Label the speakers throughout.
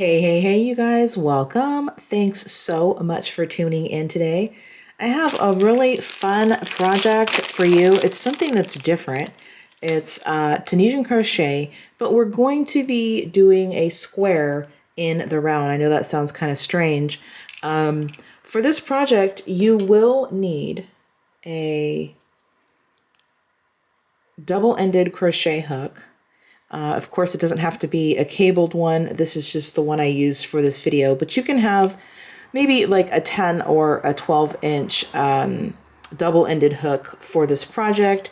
Speaker 1: Hey, you guys, welcome. Thanks so much for tuning in today. I have a really fun project for you. It's something that's different. It's Tunisian crochet, but we're going to be doing a square in the round. I know that sounds kind of strange. For this project, you will need a double-ended crochet hook. Of course, it doesn't have to be a cabled one. This is just the one I used for this video, but you can have maybe like a 10 or a 12-inch double-ended hook for this project.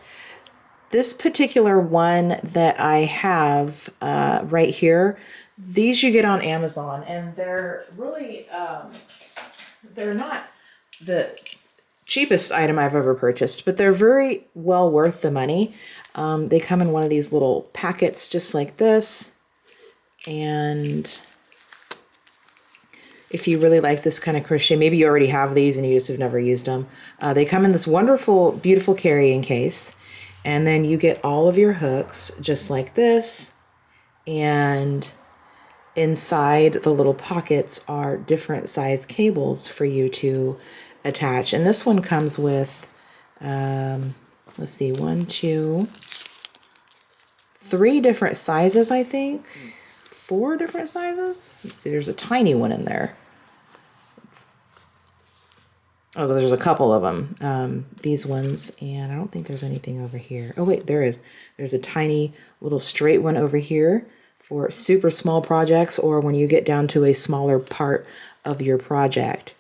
Speaker 1: This particular one that I have right here, these you get on Amazon, and they're really, they're not the cheapest item I've ever purchased, but they're very well worth the money. They come in one of these little packets just like this. And if you really like this kind of crochet, maybe you already have these and you just have never used them. They come in this wonderful, beautiful carrying case. And then you get all of your hooks just like this. And inside the little pockets are different size cables for you to attach. And this one comes with, let's see, 1, 2, 3 different sizes, I think. 4 different sizes. Let's see, there's a tiny one in there. Oh, there's a couple of them, these ones, and I don't think there's anything over here. Oh wait, there is. There's a tiny little straight one over here for super small projects or when you get down to a smaller part of your project.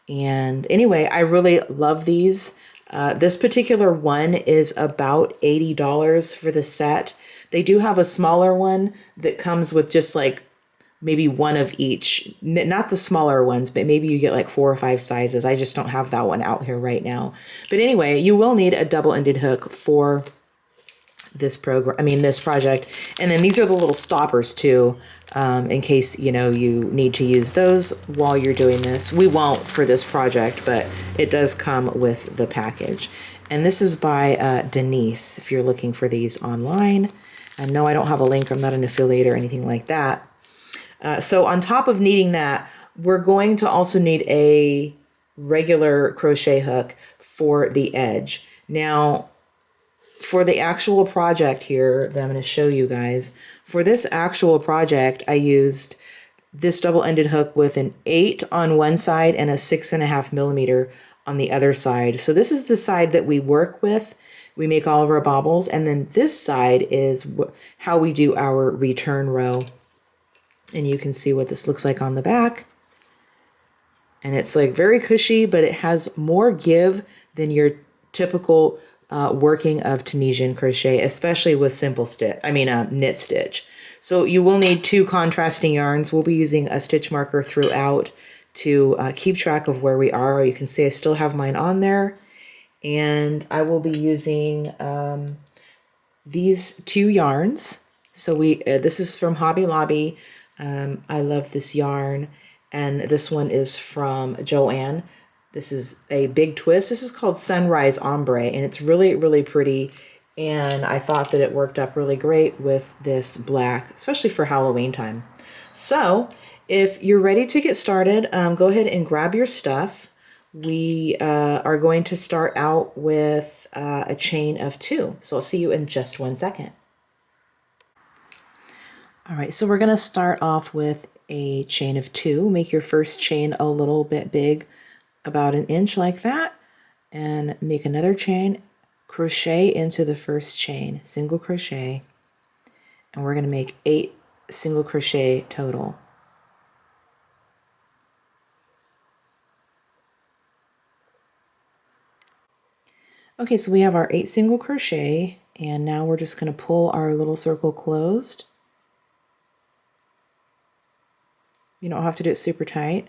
Speaker 1: And anyway, I really love these. This particular one is about $80 for the set. They do have a smaller one that comes with just like maybe one of each. Not the smaller ones, but maybe you get like 4 or 5 sizes. I just don't have that one out here right now. But anyway, you will need a double-ended hook for this this project. And then these are the little stoppers too, in case, you need to use those while you're doing this. We won't for this project, but it does come with the package. And this is by Denise, if you're looking for these online. And no, I don't have a link. I'm not an affiliate or anything like that. So on top of needing that, we're going to also need a regular crochet hook for the edge. Now, for the actual project here that I'm going to show you guys, for this actual project, I used this double-ended hook with an 8 on one side and a 6.5 millimeter on the other side. So this is the side that we work with. We make all of our bobbles, and then this side is how we do our return row. And you can see what this looks like on the back. And it's like very cushy, but it has more give than your typical working of Tunisian crochet, especially with simple stitch, knit stitch. So you will need 2 contrasting yarns. We'll be using a stitch marker throughout to keep track of where we are. You can see I still have mine on there. And I will be using these 2 yarns. So this is from Hobby Lobby. I love this yarn, and this one is from Joanne. This is a big twist. This is called Sunrise Ombre, and it's really, really pretty. And I thought that it worked up really great with this black, especially for Halloween time. So if you're ready to get started, go ahead and grab your stuff. We are going to start out with a chain of 2. So I'll see you in just 1 second. All right, so we're going to start off with a chain of 2. Make your first chain a little bit big, about 1 inch like that, and make another chain, crochet into the first chain, single crochet, and we're going to make 8 single crochet total. Okay, so we have our 8 single crochet, and now we're just going to pull our little circle closed. You don't have to do it super tight.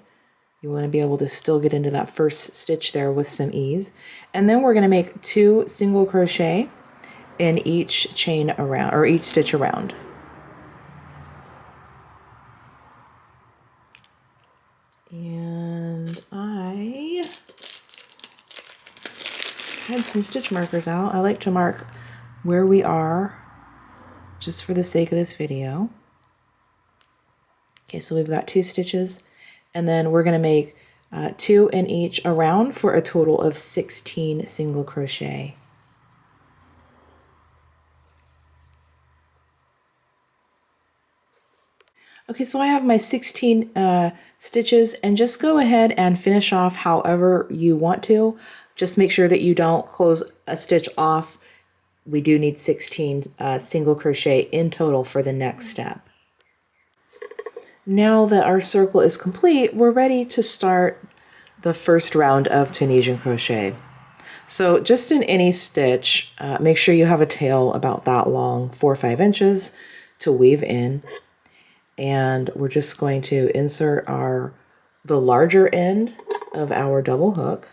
Speaker 1: You want to be able to still get into that first stitch there with some ease. And then we're going to make 2 single crochet in each chain around, or each stitch around. And I had some stitch markers out. I like to mark where we are just for the sake of this video. Okay, so we've got 2 stitches, and then we're going to make 2 in each around for a total of 16 single crochet. Okay, so I have my 16 stitches, and just go ahead and finish off however you want to. Just make sure that you don't close a stitch off. We do need 16 single crochet in total for the next step. Now that our circle is complete, we're ready to start the first round of Tunisian crochet. So just in any stitch, make sure you have a tail about that long, 4 or 5 inches to weave in. And we're just going to insert the larger end of our double hook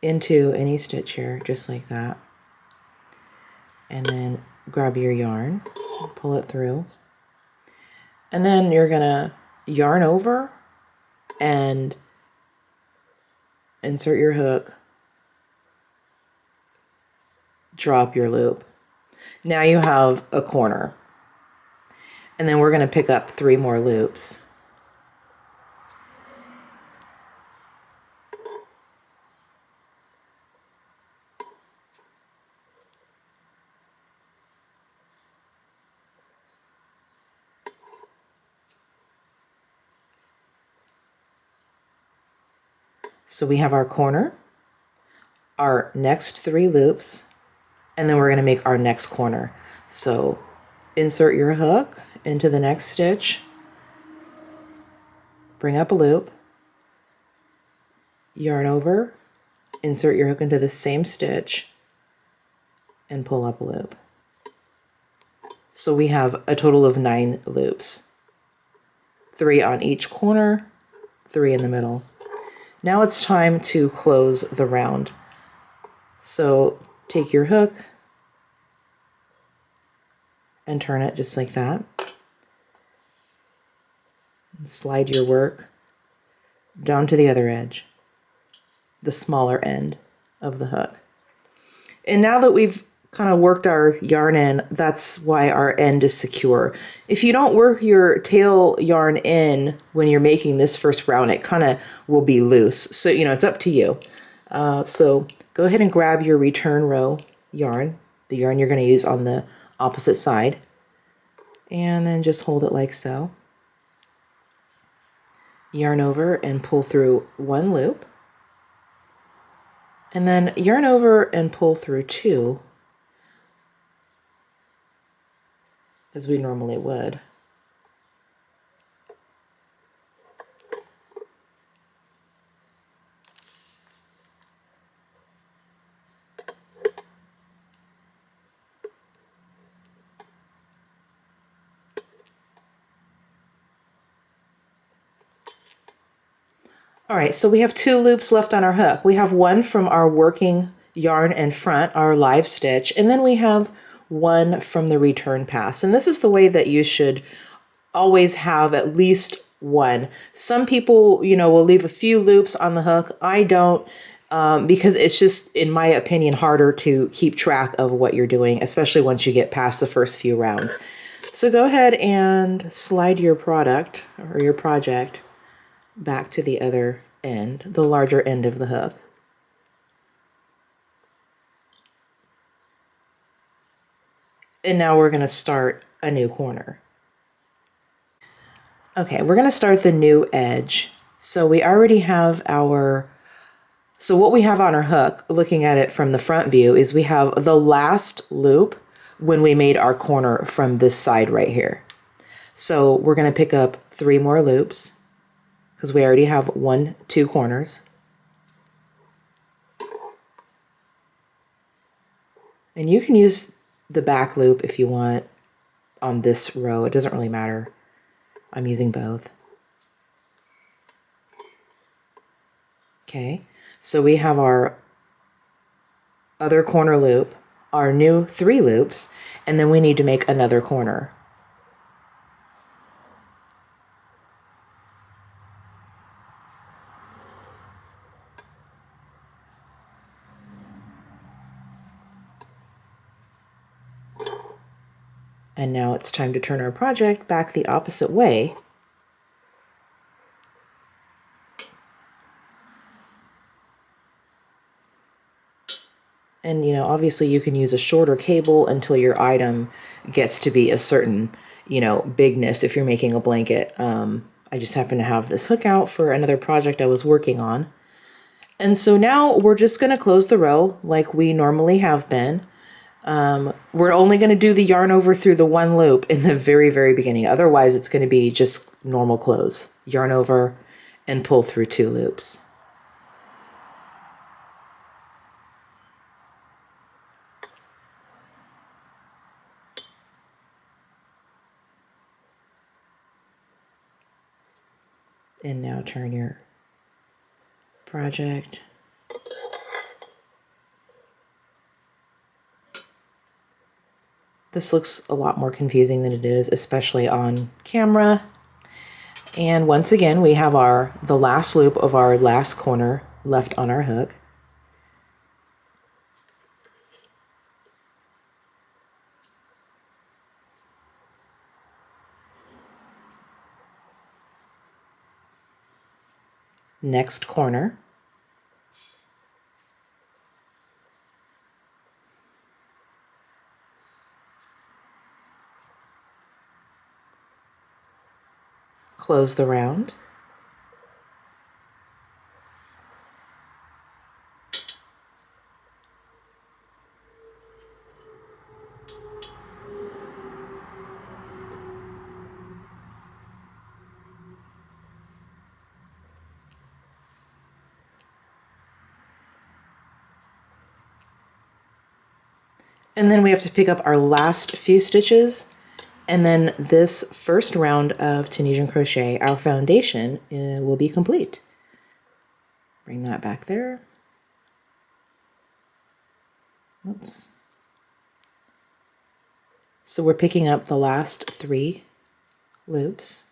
Speaker 1: into any stitch here, just like that. And then grab your yarn, pull it through. And then you're gonna yarn over and insert your hook, drop your loop. Now you have a corner. And then we're gonna pick up 3 more loops. So we have our corner, our next 3 loops, and then we're going to make our next corner. So insert your hook into the next stitch, bring up a loop, yarn over, insert your hook into the same stitch, and pull up a loop. So we have a total of 9 loops, 3 on each corner, 3 in the middle. Now it's time to close the round. So take your hook and turn it just like that. And slide your work down to the other edge, the smaller end of the hook. And now that we've kind of worked our yarn in, that's why our end is secure. If you don't work your tail yarn in when you're making this first round, it kind of will be loose. So, it's up to you. So go ahead and grab your return row yarn, the yarn you're going to use on the opposite side, and then just hold it like so. Yarn over and pull through 1 loop, and then yarn over and pull through 2, as we normally would. All right, so we have 2 loops left on our hook. We have 1 from our working yarn and front, our live stitch, and then we have 1 from the return pass. And this is the way that you should always have at least 1. Some people, will leave a few loops on the hook. I don't, because it's just, in my opinion, harder to keep track of what you're doing, especially once you get past the first few rounds. So go ahead and slide your product or your project back to the other end, the larger end of the hook. And now we're going to start a new corner. Okay, we're going to start the new edge. So we already have so what we have on our hook, looking at it from the front view, is we have the last loop when we made our corner from this side right here. So we're going to pick up 3 more loops, because we already have 2 corners. And you can use the back loop if you want on this row. It doesn't really matter. I'm using both. Okay, so we have our other corner loop, our new 3 loops, and then we need to make another corner. And now it's time to turn our project back the opposite way. And, you know, obviously you can use a shorter cable until your item gets to be a certain, you know, bigness if you're making a blanket. I just happen to have this hook out for another project I was working on. And so now we're just going to close the row like we normally have been. We're only going to do the yarn over through the one loop in the very, very beginning. Otherwise, it's going to be just normal close. Yarn over and pull through 2 loops. And now turn your project. This looks a lot more confusing than it is, especially on camera. And once again, we have the last loop of our last corner left on our hook. Next corner. Close the round. And then we have to pick up our last few stitches, and then this first round of Tunisian crochet, our foundation, will be complete. Bring that back there. Oops. So we're picking up the last 3 loops.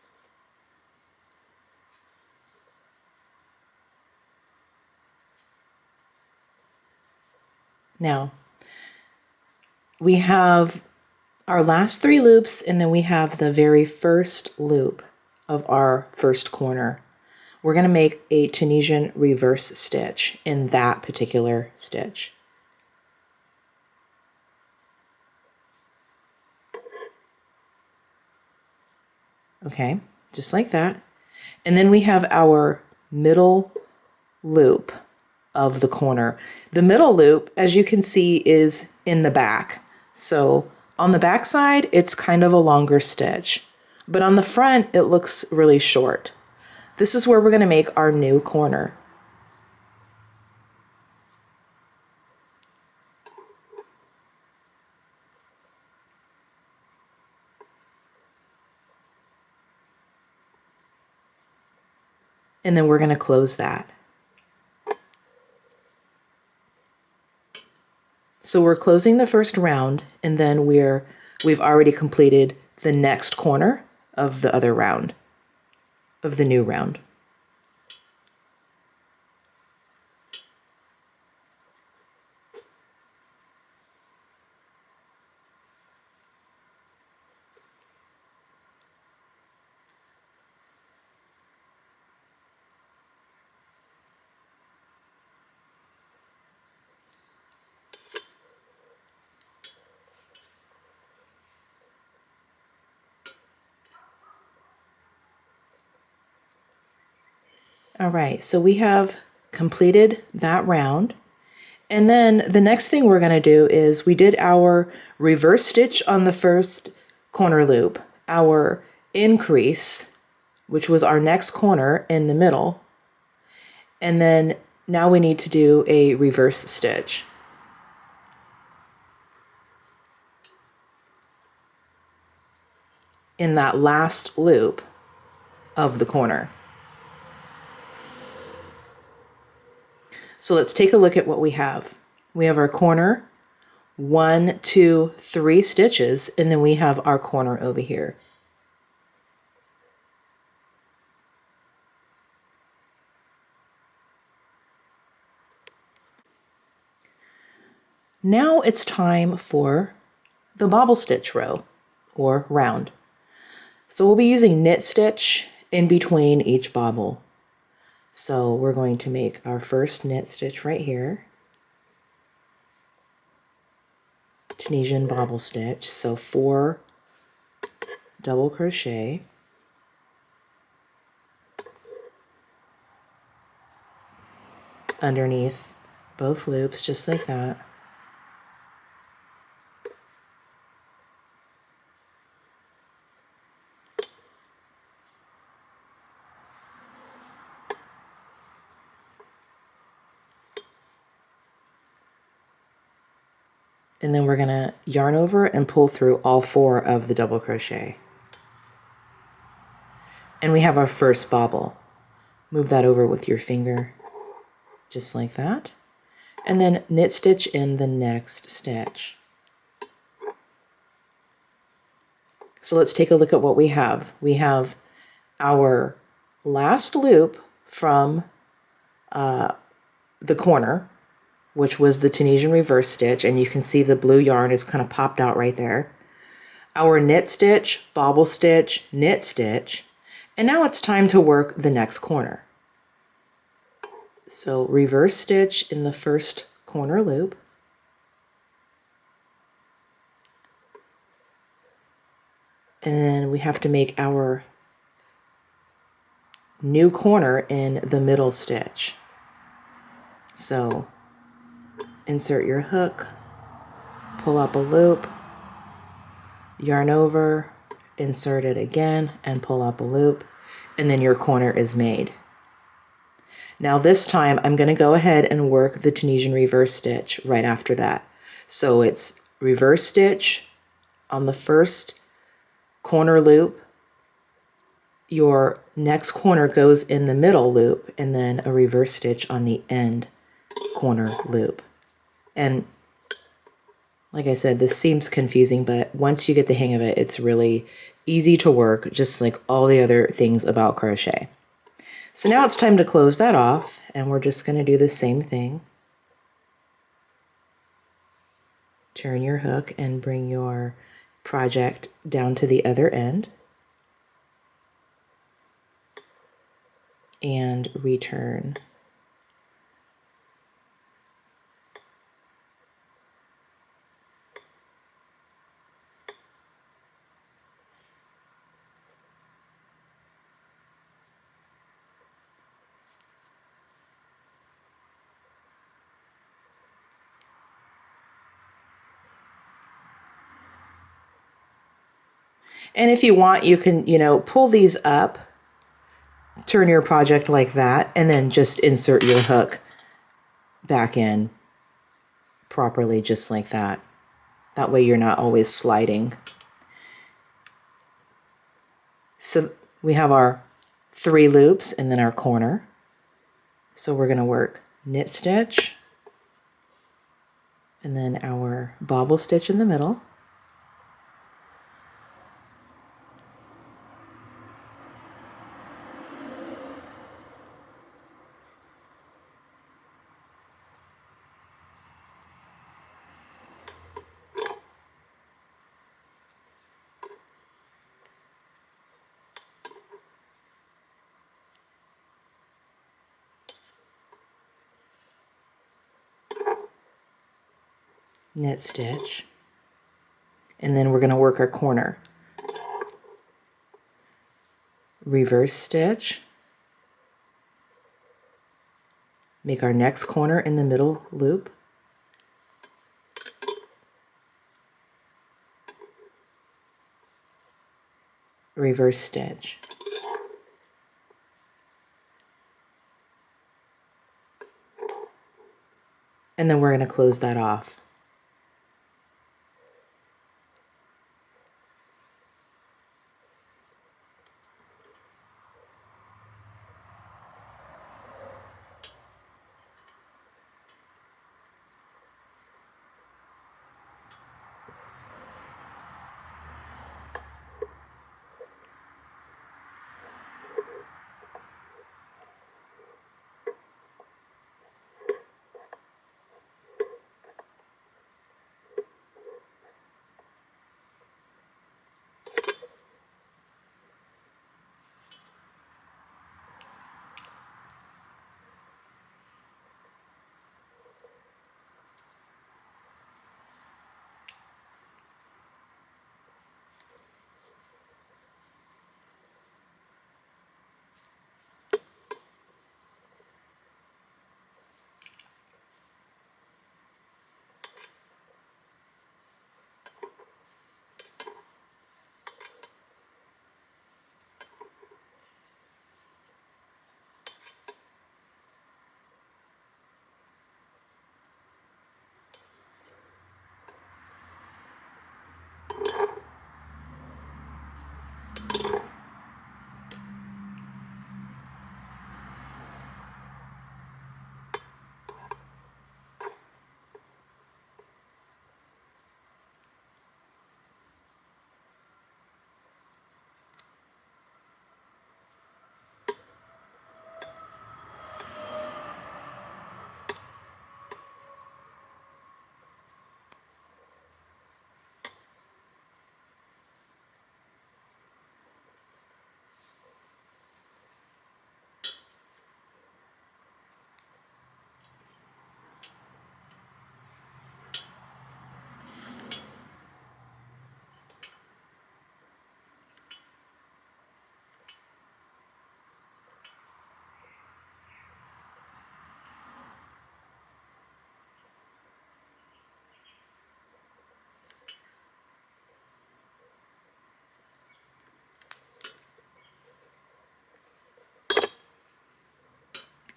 Speaker 1: Now, we have our last 3 loops, and then we have the very first loop of our first corner. We're going to make a Tunisian reverse stitch in that particular stitch. Okay, just like that. And then we have our middle loop of the corner. The middle loop, as you can see, is in the back. So on the back side, it's kind of a longer stitch, but on the front, it looks really short. This is where we're going to make our new corner. And then we're going to close that. So we're closing the first round, and then we've already completed the next corner of the other round, of the new round. All right, so we have completed that round. And then the next thing we're going to do is we did our reverse stitch on the first corner loop, our increase, which was our next corner in the middle. And then now we need to do a reverse stitch. In that last loop of the corner. So let's take a look at what we have. We have our corner, 1, 2, 3 stitches, and then we have our corner over here. Now it's time for the bobble stitch row, or round. So we'll be using knit stitch in between each bobble. So we're going to make our first knit stitch right here. Tunisian bobble stitch. So 4 double crochet. Underneath both loops, just like that. And then we're going to yarn over and pull through all 4 of the double crochet. And we have our first bobble. Move that over with your finger, just like that. And then knit stitch in the next stitch. So let's take a look at what we have. We have our last loop from the corner, which was the Tunisian reverse stitch, and you can see the blue yarn is kind of popped out right there. Our knit stitch, bobble stitch, knit stitch, and now it's time to work the next corner. So reverse stitch in the first corner loop, and then we have to make our new corner in the middle stitch. So insert your hook, pull up a loop, yarn over, insert it again, and pull up a loop, and then your corner is made. Now this time I'm going to go ahead and work the Tunisian reverse stitch right after that. So it's reverse stitch on the first corner loop, your next corner goes in the middle loop, and then a reverse stitch on the end corner loop. And like I said, this seems confusing, but once you get the hang of it, it's really easy to work, just like all the other things about crochet. So now it's time to close that off, and we're just going to do the same thing. Turn your hook and bring your project down to the other end. And return. And if you want, you can, pull these up, turn your project like that, and then just insert your hook back in properly, just like that. That way you're not always sliding. So we have our 3 loops and then our corner. So we're going to work knit stitch, and then our bobble stitch in the middle. Knit stitch, and then we're going to work our corner. Reverse stitch, make our next corner in the middle loop, reverse stitch. And then we're going to close that off.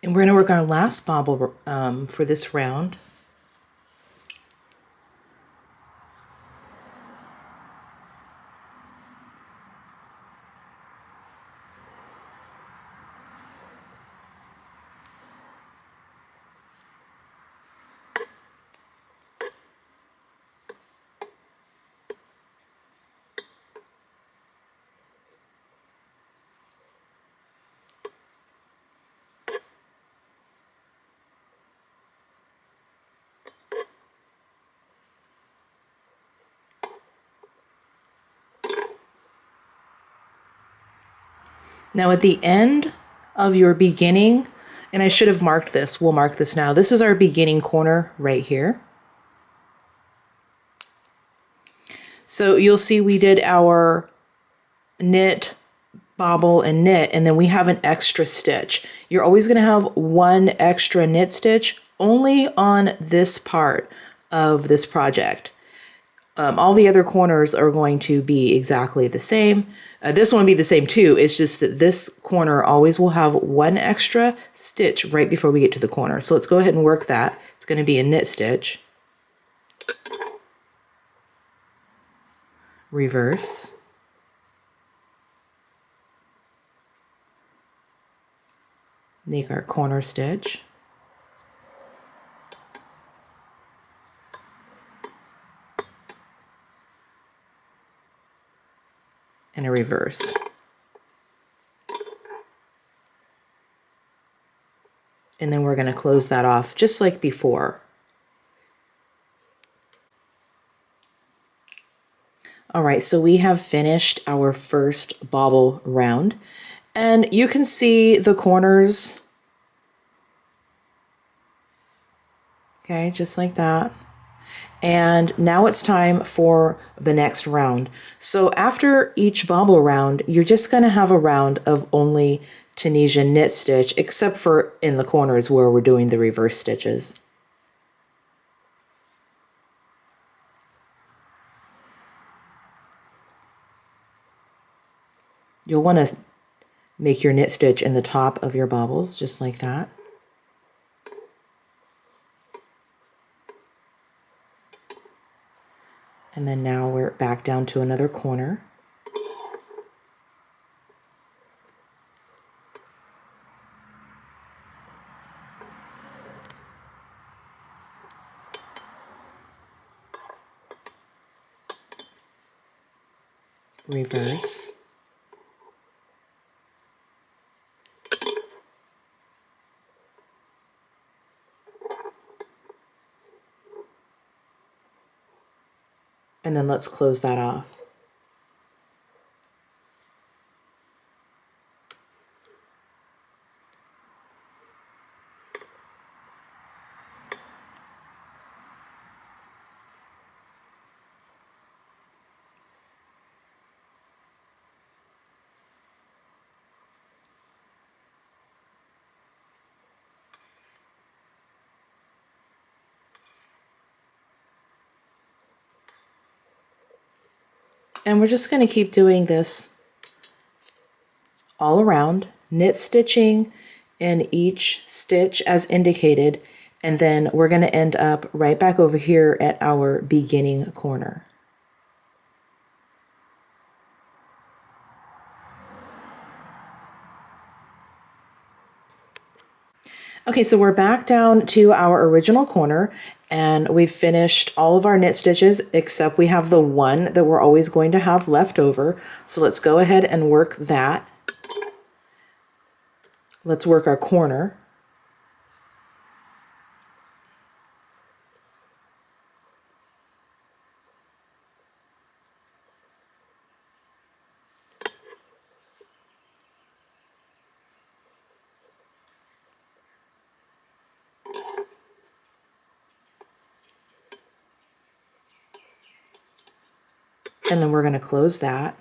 Speaker 1: And we're going to work our last bobble for this round. Now at the end of your beginning, and I should have marked this, we'll mark this now. This is our beginning corner right here. So you'll see we did our knit, bobble, and knit, and then we have an extra stitch. You're always gonna have one extra knit stitch only on this part of this project. All the other corners are going to be exactly the same. This one will be the same too. It's just that this corner always will have one extra stitch right before we get to the corner. So let's go ahead and work that. It's going to be a knit stitch, reverse, make our corner stitch, and a reverse. And then we're going to close that off just like before. All right, so we have finished our first bobble round, and you can see the corners, okay, just like that. And now it's time for the next round. So after each bobble round, you're just going to have a round of only Tunisian knit stitch, except for in the corners where we're doing the reverse stitches. You'll want to make your knit stitch in the top of your bobbles, just like that. And then now we're back down to another corner. Reverse. And then let's close that off. And we're just going to keep doing this all around, knit stitching in each stitch as indicated, and then we're going to end up right back over here at our beginning corner. Okay, so we're back down to our original corner, and we've finished all of our knit stitches except we have the one that we're always going to have left over. So let's go ahead and work that. Let's work our corner. And then we're going to close that.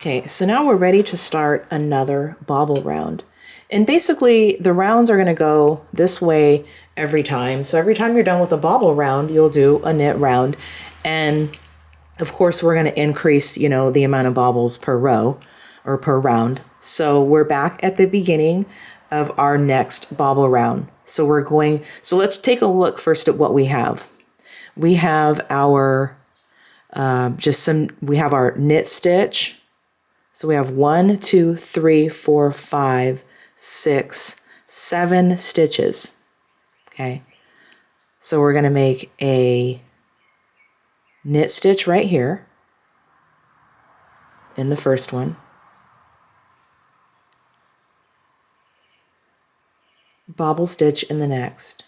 Speaker 1: Okay, so now we're ready to start another bobble round. And basically the rounds are going to go this way every time. So every time you're done with a bobble round, you'll do a knit round. And of course, we're going to increase, the amount of bobbles per row or per round. So we're back at the beginning of our next bobble round. So let's take a look first at what we have. We have our, we have our knit stitch. So we have 1, 2, 3, 4, 5, 6, 7 stitches. Okay. So we're going to make a knit stitch right here in the first one. Bobble stitch in the next.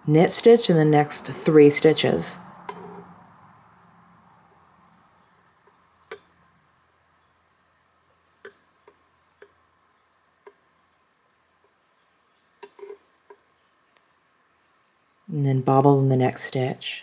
Speaker 1: Knit stitch in the next 3 stitches. And then bobble in the next stitch.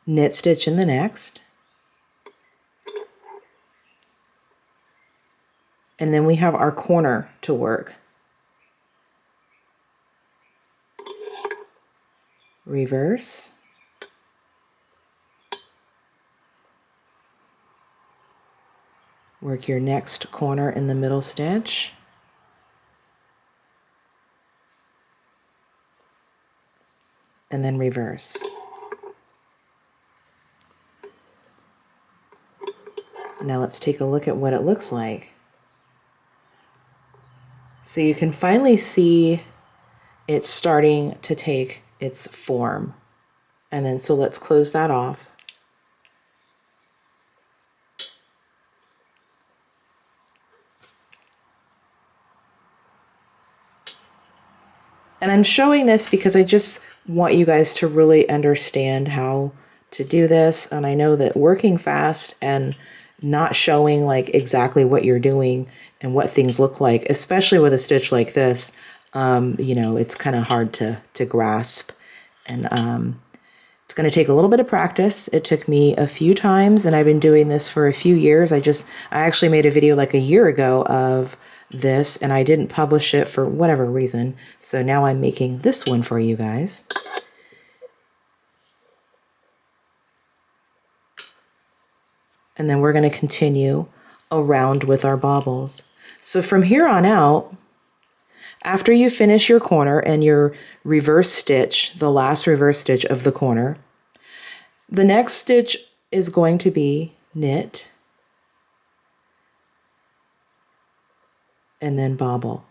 Speaker 1: Knit stitch in the next. And then we have our corner to work. Reverse. Work your next corner in the middle stitch. And then reverse. Now let's take a look at what it looks like. So you can finally see it's starting to take its form. And then so let's close that off. And I'm showing this because I just want you guys to really understand how to do this. And I know that working fast and not showing like exactly what you're doing and what things look like, especially with a stitch like this, it's kind of hard to grasp. And it's going to take a little bit of practice. It took me a few times, and I've been doing this for a few years. I actually made a video like a year ago of this, and I didn't publish it for whatever reason. So now I'm making this one for you guys. And then we're going to continue around with our bobbles. So from here on out, after you finish your corner and your reverse stitch, the last reverse stitch of the corner, the next stitch is going to be knit and then bobble.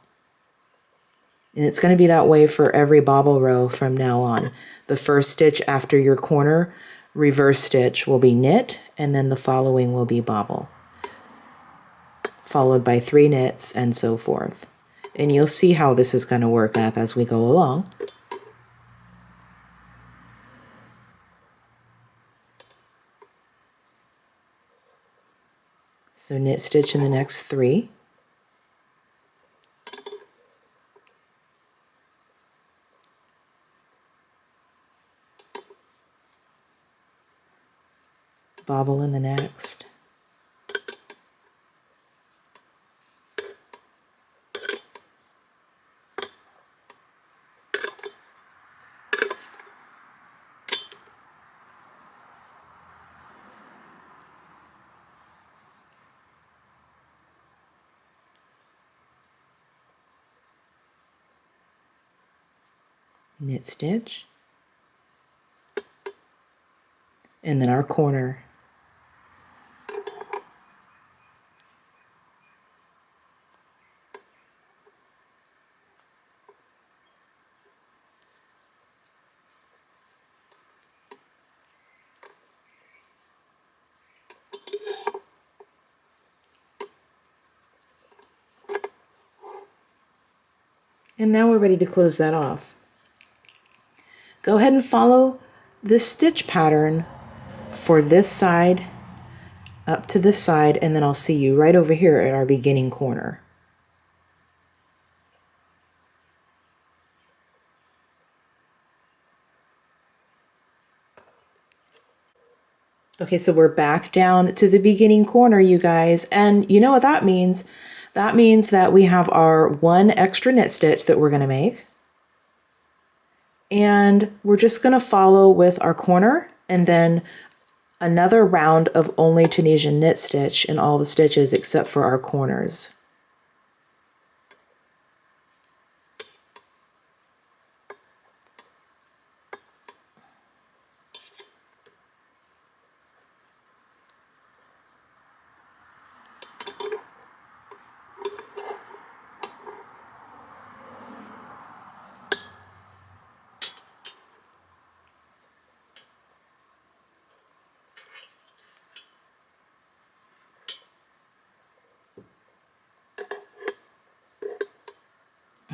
Speaker 1: And it's going to be that way for every bobble row from now on. The first stitch after your corner reverse stitch will be knit, and then the following will be bobble, followed by 3 knits and so forth. And you'll see how this is going to work up as we go along. So knit stitch in the next 3. Bobble in the next. knit stitch, and then our corner. And now we're ready to close that off. Go ahead and follow this stitch pattern for this side up to this side, and then I'll see you right over here at our beginning corner. Okay, so we're back down to the beginning corner, you guys, and you know what that means? That means that we have our one extra knit stitch that we're going to make, and we're just going to follow with our corner and then another round of only Tunisian knit stitch in all the stitches except for our corners.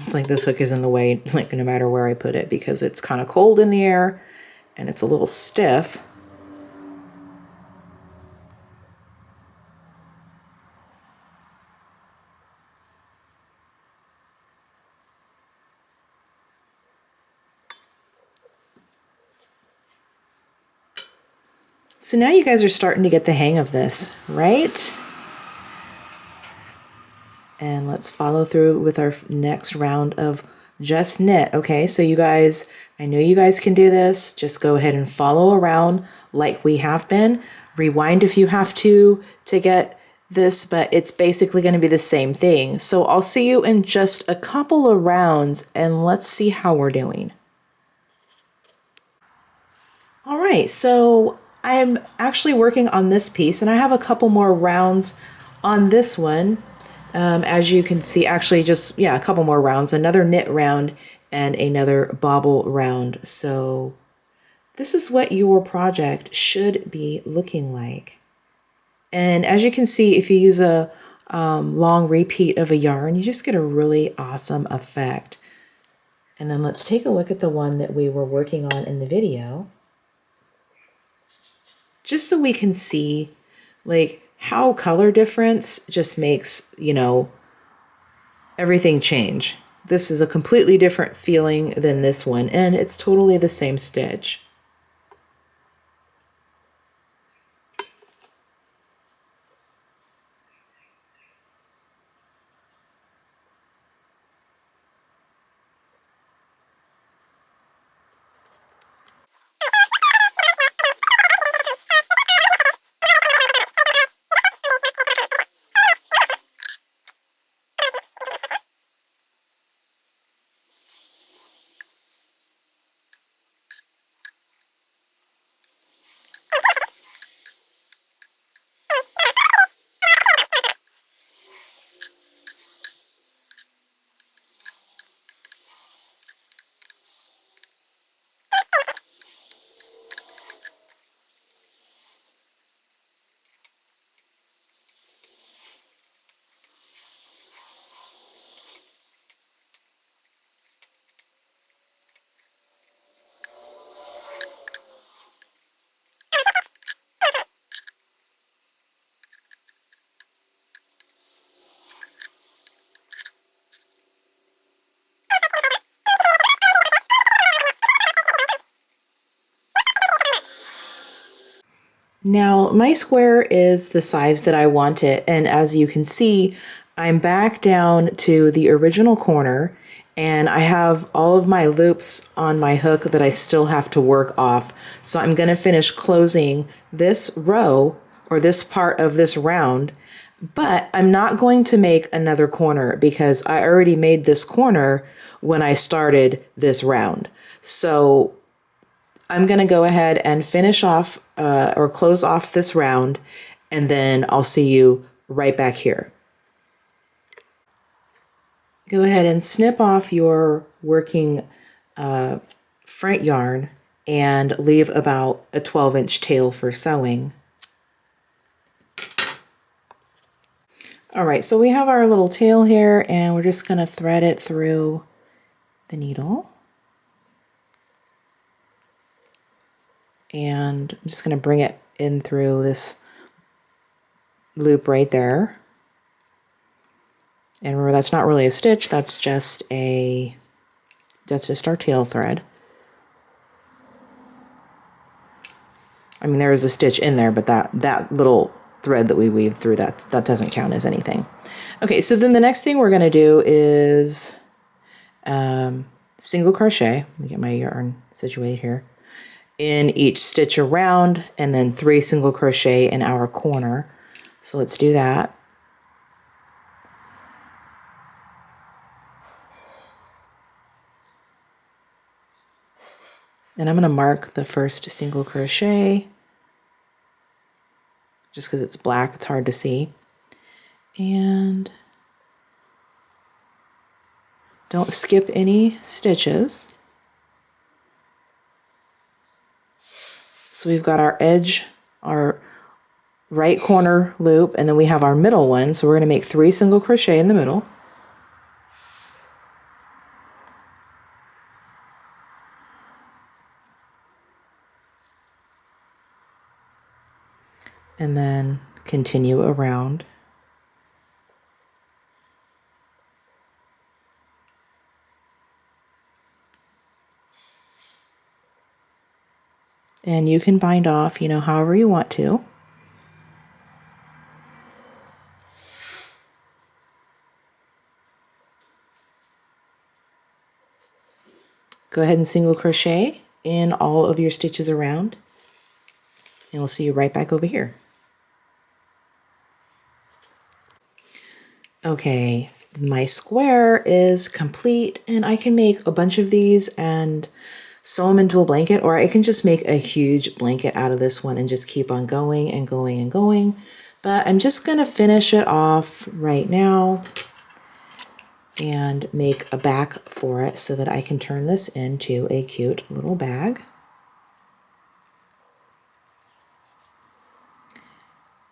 Speaker 1: It's like this hook is in the way, like no matter where I put it, because it's kind of cold in the air and it's a little stiff. So now you guys are starting to get the hang of this, right? And let's follow through with our next round of just knit. Okay, so you guys, I know you guys can do this. Just go ahead and follow around like we have been. Rewind if you have to get this, but it's basically going to be the same thing. So I'll see you in just a couple of rounds and let's see how we're doing. All right, so I'm actually working on this piece and I have a couple more rounds on this one. As you can see, actually just, a couple more rounds, another knit round and another bobble round. So this is what your project should be looking like. And as you can see, if you use a long repeat of a yarn, you just get a really awesome effect. And then let's take a look at the one that we were working on in the video, just so we can see like how color difference just makes, everything change. This is a completely different feeling than this one, and it's totally the same stitch. Now my square is the size that I want it, and as you can see, I'm back down to the original corner and I have all of my loops on my hook that I still have to work off. So I'm going to finish closing this row or this part of this round, but I'm not going to make another corner because I already made this corner when I started this round. So I'm going to go ahead and finish off or close off this round, and then I'll see you right back here. Go ahead and snip off your working front yarn and leave about a 12-inch tail for sewing. All right, so we have our little tail here, and we're just going to thread it through the needle. And I'm just going to bring it in through this loop right there. And remember, that's not really a stitch, that's just our tail thread. I mean, there is a stitch in there, but that little thread that we weave through, that doesn't count as anything. Okay, so then the next thing we're going to do is single crochet. Let me get my yarn situated here. In each stitch around, and then 3 single crochet in our corner. So let's do that. And I'm going to mark the first single crochet just because it's black, it's hard to see. And don't skip any stitches. So we've got our edge, our right corner loop, and then we have our middle one. So we're going to make 3 single crochet in the middle. And then continue around. And you can bind off, however you want to. Go ahead and single crochet in all of your stitches around, and we'll see you right back over here. Okay, my square is complete, and I can make a bunch of these and sew them into a blanket, or I can just make a huge blanket out of this one and just keep on going and going and going. But I'm just gonna finish it off right now and make a back for it so that I can turn this into a cute little bag.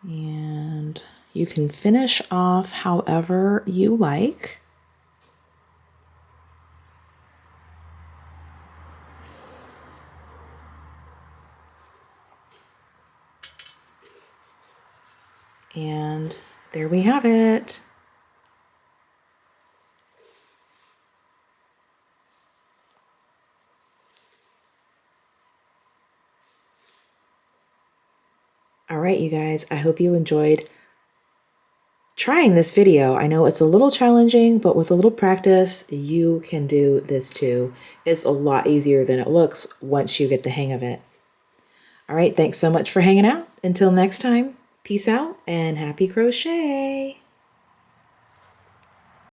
Speaker 1: And you can finish off however you like. And there we have it. All right, you guys, I hope you enjoyed trying this video. I know it's a little challenging, but with a little practice, you can do this too. It's a lot easier than it looks once you get the hang of it. All right, thanks so much for hanging out. Until next time, peace out and happy crochet.